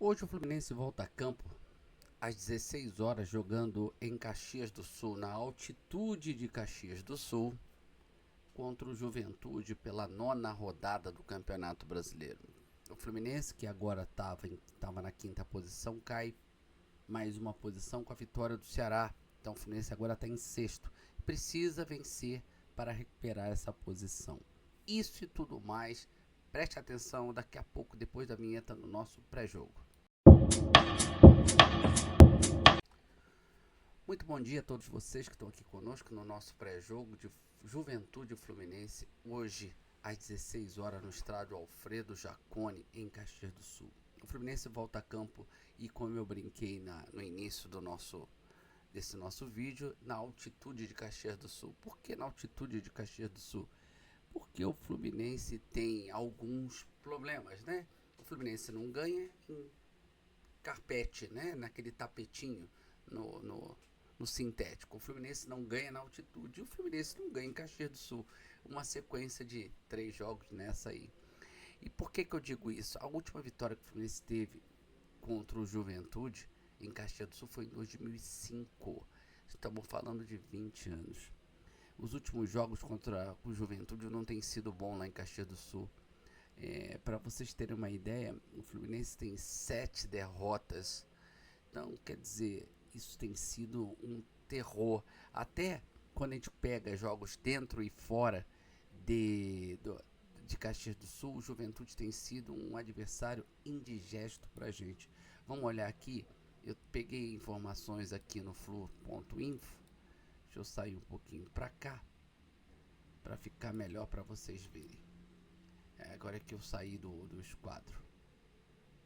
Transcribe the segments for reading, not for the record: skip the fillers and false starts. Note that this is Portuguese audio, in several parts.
Hoje o Fluminense volta a campo às 16 horas, jogando em Caxias do Sul, na altitude de Caxias do Sul, contra o Juventude pela 9ª rodada do Campeonato Brasileiro. O Fluminense, que agora estava na 5ª posição, cai mais uma posição com a vitória do Ceará. Então o Fluminense agora está em 6º. Precisa vencer para recuperar essa posição. Isso e tudo mais, preste atenção daqui a pouco, depois da vinheta, no nosso pré-jogo. Muito bom dia a todos vocês que estão aqui conosco no nosso pré-jogo de Juventude Fluminense, hoje às 16 horas no estádio Alfredo Jaconi, em Caxias do Sul. O Fluminense volta a campo e, como eu brinquei no início desse nosso vídeo, na altitude de Caxias do Sul. Por que na altitude de Caxias do Sul? Porque o Fluminense tem alguns problemas, né? O Fluminense não ganha em carpete, né? Naquele tapetinho no sintético. O Fluminense não ganha na altitude. O Fluminense não ganha em Caxias do Sul. Uma sequência de 3 jogos nessa aí. E por que eu digo isso? A última vitória que o Fluminense teve contra o Juventude em Caxias do Sul foi em 2005. Estamos falando de 20 anos. Os últimos jogos contra o Juventude não têm sido bons lá em Caxias do Sul. Para vocês terem uma ideia, o Fluminense tem 7 derrotas. Então, quer dizer, isso tem sido um terror. Até quando a gente pega jogos dentro e fora de Caxias do Sul, o Juventude tem sido um adversário indigesto para a gente. Vamos olhar aqui. Eu peguei informações aqui no flu.info. Deixa eu sair um pouquinho para cá, para ficar melhor para vocês verem. Agora que eu saí do esquadro.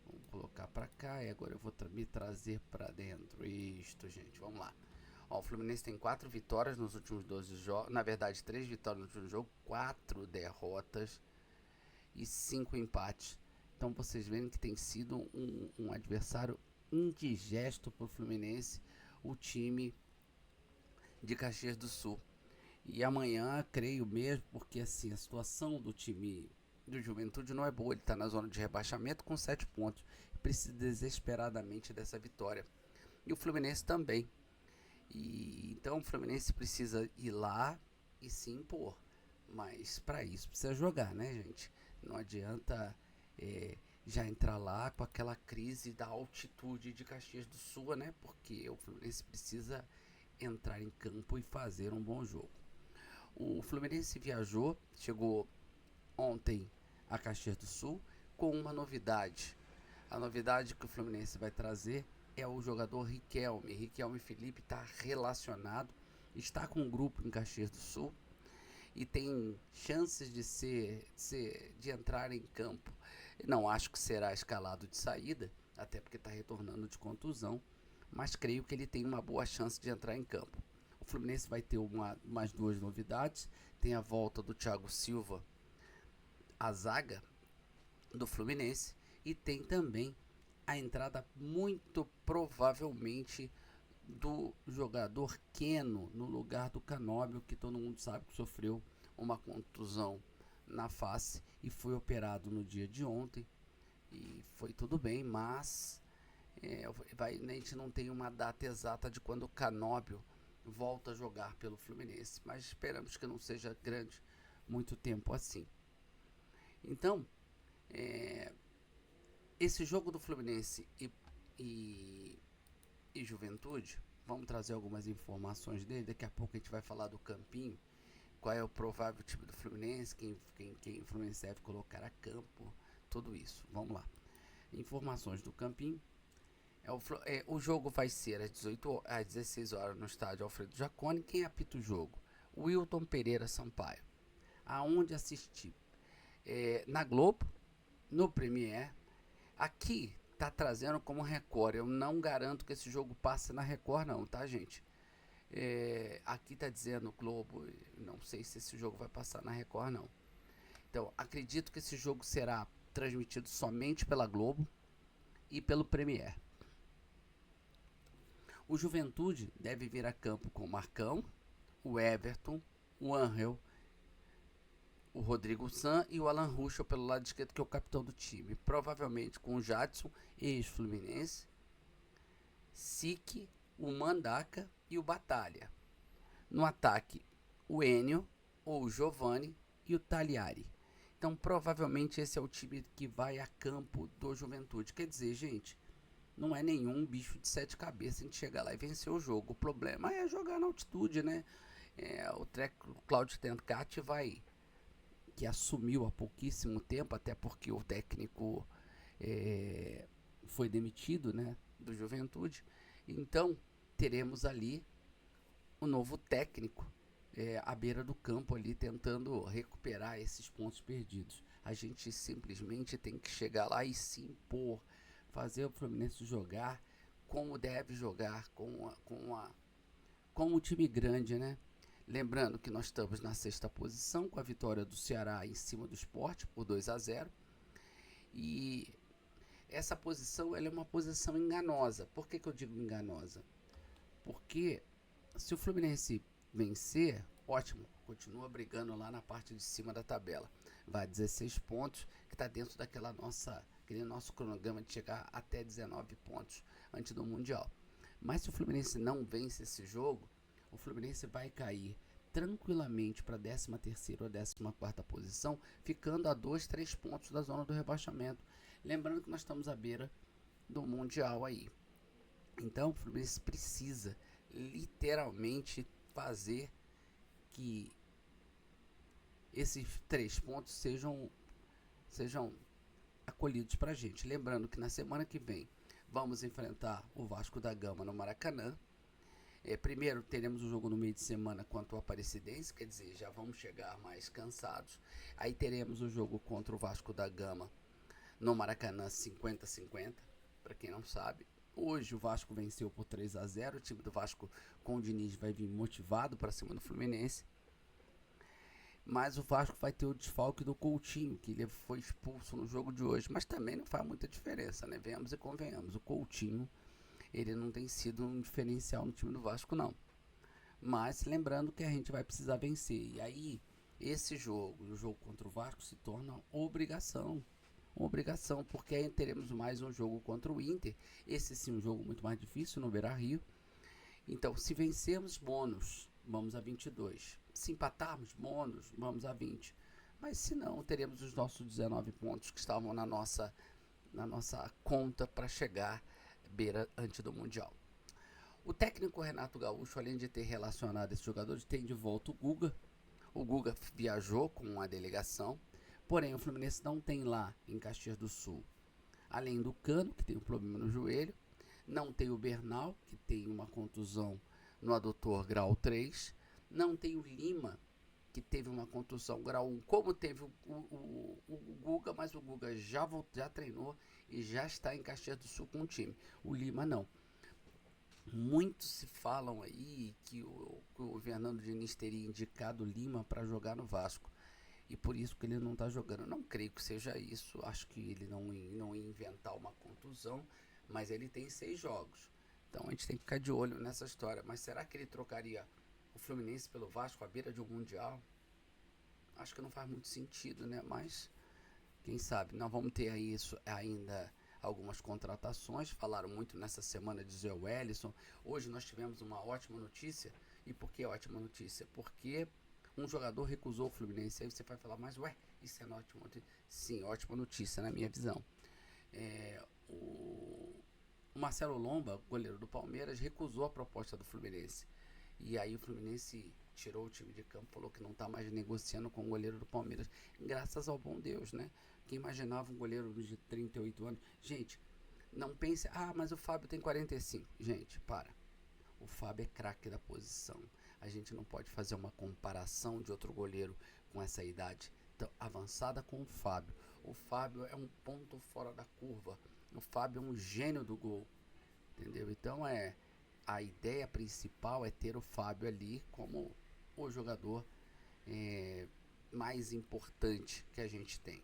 Vamos colocar para cá e agora eu vou me trazer para dentro. Isto, gente, vamos lá. Ó, o Fluminense tem 4 vitórias nos últimos 12 jogos. Na verdade, 3 vitórias no último jogo, 4 derrotas e 5 empates. Então vocês veem que tem sido um adversário indigesto para o Fluminense, o time de Caxias do Sul. E amanhã, creio mesmo, porque assim, a situação do time do Juventude não é boa. Ele está na zona de rebaixamento com 7 pontos. Precisa desesperadamente dessa vitória. E o Fluminense também. Então o Fluminense precisa ir lá e se impor. Mas para isso precisa jogar, né, gente? Não adianta já entrar lá com aquela crise da altitude de Caxias do Sul, né? Porque o Fluminense precisa entrar em campo e fazer um bom jogo. O Fluminense chegou ontem a Caxias do Sul com uma novidade. A novidade que o Fluminense vai trazer é o jogador Riquelme. Riquelme Felipe está relacionado, está com um grupo em Caxias do Sul e tem chances de entrar em campo. Não acho que será escalado de saída, até porque está retornando de contusão, mas creio que ele tem uma boa chance de entrar em campo. O Fluminense vai ter mais 2 novidades. Tem a volta do Thiago Silva à zaga do Fluminense e tem também a entrada, muito provavelmente, do jogador Keno no lugar do Canóbio, que todo mundo sabe que sofreu uma contusão na face e foi operado no dia de ontem e foi tudo bem, mas a gente não tem uma data exata de quando o Canóbio volta a jogar pelo Fluminense, mas esperamos que não seja muito tempo assim. Então, esse jogo do Fluminense e Juventude, vamos trazer algumas informações dele. Daqui a pouco a gente vai falar do campinho, qual é o provável time do Fluminense, quem o Fluminense deve colocar a campo, tudo isso. Vamos lá. Informações do campinho. O jogo vai ser às 16 horas no estádio Alfredo Jaconi. Quem apita o jogo? Wilton Pereira Sampaio. Aonde assistir? Na Globo, no Premiere. Aqui tá trazendo como Record. Eu não garanto que esse jogo passe na Record não, tá, gente? Aqui tá dizendo Globo. Não sei se esse jogo vai passar na Record não. Então, acredito que esse jogo será transmitido somente pela Globo e pelo Premiere. O Juventude deve vir a campo com o Marcão, o Everton, o Angel, o Rodrigo San e o Alan Ruschel pelo lado esquerdo, que é o capitão do time. Provavelmente com o Jadson, ex-Fluminense, Sique, o Mandaka e o Batalha. No ataque, o Enio, ou o Giovani e o Tagliari. Então, provavelmente esse é o time que vai a campo do Juventude. Quer dizer, gente, não é nenhum bicho de 7 cabeças a gente chegar lá e vencer o jogo. O problema é jogar na altitude, né? O Claudio Tencati que assumiu há pouquíssimo tempo, até porque o técnico foi demitido, né, do Juventude. Então, teremos ali o novo técnico à beira do campo ali, tentando recuperar esses pontos perdidos. A gente simplesmente tem que chegar lá e se impor, fazer o Fluminense jogar como deve jogar, com um time grande, né? Lembrando que nós estamos na 6ª posição, com a vitória do Ceará em cima do Sport por 2-0. E essa posição ela é uma posição enganosa. Por que eu digo enganosa? Porque se o Fluminense vencer, ótimo, continua brigando lá na parte de cima da tabela. Vai a 16 pontos, que está dentro aquele nosso cronograma de chegar até 19 pontos antes do Mundial. Mas se o Fluminense não vence esse jogo, o Fluminense vai cair tranquilamente para a 13ª ou 14ª posição, ficando a 2, 3 pontos da zona do rebaixamento. Lembrando que nós estamos à beira do Mundial aí. Então o Fluminense precisa literalmente fazer que esses 3 pontos sejam acolhidos para a gente. Lembrando que na semana que vem vamos enfrentar o Vasco da Gama no Maracanã. Primeiro teremos o jogo no meio de semana contra o Aparecidense, quer dizer, já vamos chegar mais cansados. Aí teremos o jogo contra o Vasco da Gama no Maracanã 50-50, para quem não sabe. Hoje o Vasco venceu por 3-0, o time do Vasco com o Diniz vai vir motivado para cima do Fluminense. Mas o Vasco vai ter o desfalque do Coutinho, que ele foi expulso no jogo de hoje, mas também não faz muita diferença, né? Venhamos e convenhamos, o Coutinho ele não tem sido um diferencial no time do Vasco, não. Mas lembrando que a gente vai precisar vencer. E aí, esse jogo e o jogo contra o Vasco se tornam obrigação. Porque aí teremos mais um jogo contra o Inter. Esse sim, um jogo muito mais difícil no Beira-Rio. Então, se vencermos, bônus, vamos a 22. Se empatarmos, bônus, vamos a 20. Mas se não, teremos os nossos 19 pontos que estavam na nossa conta para chegar beira antes do Mundial. O técnico Renato Gaúcho, além de ter relacionado esses jogadores, tem de volta o Guga. O Guga viajou com a delegação, porém o Fluminense não tem lá em Caxias do Sul, além do Cano, que tem um problema no joelho, não tem o Bernal, que tem uma contusão no adutor grau 3, não tem o Lima, que teve uma contusão grau 1, como teve o Guga, mas o Guga já treinou e já está em Caxias do Sul com o time. O Lima não. Muitos se falam aí que o Fernando Diniz teria indicado o Lima para jogar no Vasco. E por isso que ele não está jogando. Não creio que seja isso. Acho que ele não ia inventar uma contusão. Mas ele tem 6 jogos. Então a gente tem que ficar de olho nessa história. Mas será que ele trocaria o Fluminense pelo Vasco à beira de um Mundial? Acho que não faz muito sentido, né? Mas quem sabe, nós vamos ter aí ainda algumas contratações. Falaram muito nessa semana de Zé Wellison. Hoje nós tivemos uma ótima notícia. E por que ótima notícia? Porque um jogador recusou o Fluminense. Aí você vai falar, mas isso é uma ótima notícia? Sim, ótima notícia na minha visão. O Marcelo Lomba, goleiro do Palmeiras, recusou a proposta do Fluminense. E aí o Fluminense tirou o time de campo, falou que não está mais negociando com o goleiro do Palmeiras. Graças ao bom Deus, né? Quem imaginava um goleiro de 38 anos? Gente, não pense, mas o Fábio tem 45. Gente, para. O Fábio é craque da posição. A gente não pode fazer uma comparação de outro goleiro com essa idade tão avançada com o Fábio. O Fábio é um ponto fora da curva. O Fábio é um gênio do gol. Entendeu? Então a ideia principal é ter o Fábio ali como o jogador mais importante que a gente tem,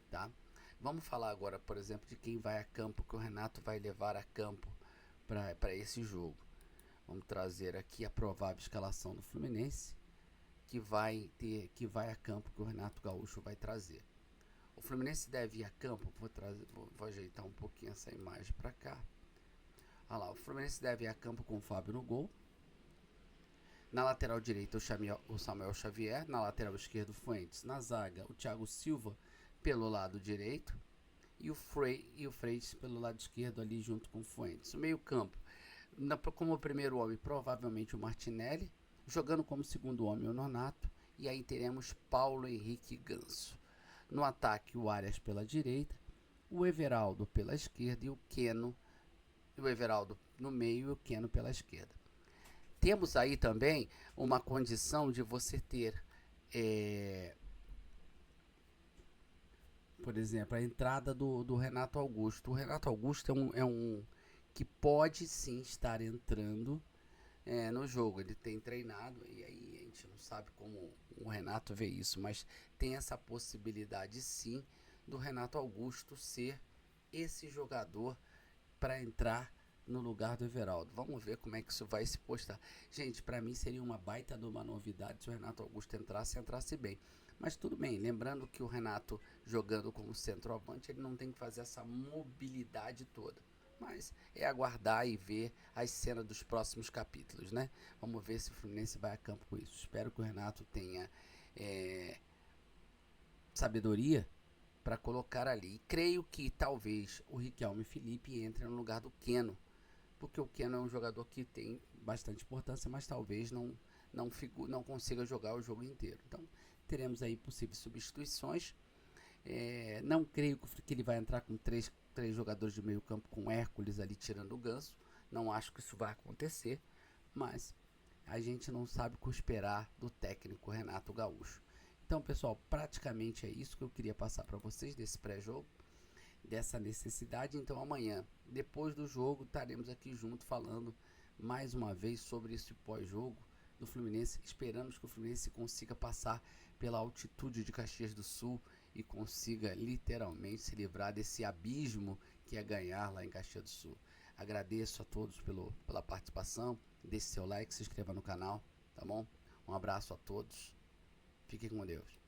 tá? Vamos falar agora, por exemplo, de quem vai a campo, que o Renato vai levar a campo para esse jogo. Vamos trazer aqui a provável escalação do Fluminense, que vai a campo, que o Renato Gaúcho vai trazer. O Fluminense deve ir a campo, vou ajeitar um pouquinho essa imagem para cá. Olha lá, o Fluminense deve ir a campo com o Fábio no gol. Na lateral direita, o Samuel Xavier. Na lateral esquerda, o Fuentes. Na zaga, o Thiago Silva pelo lado direito. E o Freitas pelo lado esquerdo ali junto com o Fuentes. No meio campo, como primeiro homem, provavelmente o Martinelli. Jogando como segundo homem, o Nonato. E aí teremos Paulo Henrique Ganso. No ataque, o Arias pela direita. O Everaldo pela esquerda e o Keno. O Everaldo no meio e o Keno pela esquerda. Temos aí também uma condição de você ter, por exemplo, a entrada do Renato Augusto. O Renato Augusto é um que pode sim estar entrando no jogo. Ele tem treinado, e aí a gente não sabe como o Renato vê isso, mas tem essa possibilidade sim do Renato Augusto ser esse jogador para entrar no lugar do Everaldo. Vamos ver como é que isso vai se postar. Gente, para mim seria uma baita de uma novidade se o Renato Augusto entrasse bem. Mas tudo bem, lembrando que o Renato jogando como centroavante, ele não tem que fazer essa mobilidade toda. Mas é aguardar e ver as cenas dos próximos capítulos, né? Vamos ver se o Fluminense vai a campo com isso. Espero que o Renato tenha sabedoria para colocar ali. E creio que talvez o Riquelme Felipe entre no lugar do Keno, porque o Keno é um jogador que tem bastante importância, mas talvez não consiga jogar o jogo inteiro. Então teremos aí possíveis substituições. Não creio que ele vai entrar com três jogadores de meio campo com Hércules ali tirando o Ganso. Não acho que isso vai acontecer, mas a gente não sabe o que esperar do técnico Renato Gaúcho. Então, pessoal, praticamente é isso que eu queria passar para vocês desse pré-jogo, dessa necessidade. Então, amanhã, depois do jogo, estaremos aqui junto falando mais uma vez sobre esse pós-jogo do Fluminense. Esperamos que o Fluminense consiga passar pela altitude de Caxias do Sul e consiga literalmente se livrar desse abismo que é ganhar lá em Caxias do Sul. Agradeço a todos pela participação. Deixe seu like, se inscreva no canal, tá bom? Um abraço a todos. Fiquem com Deus.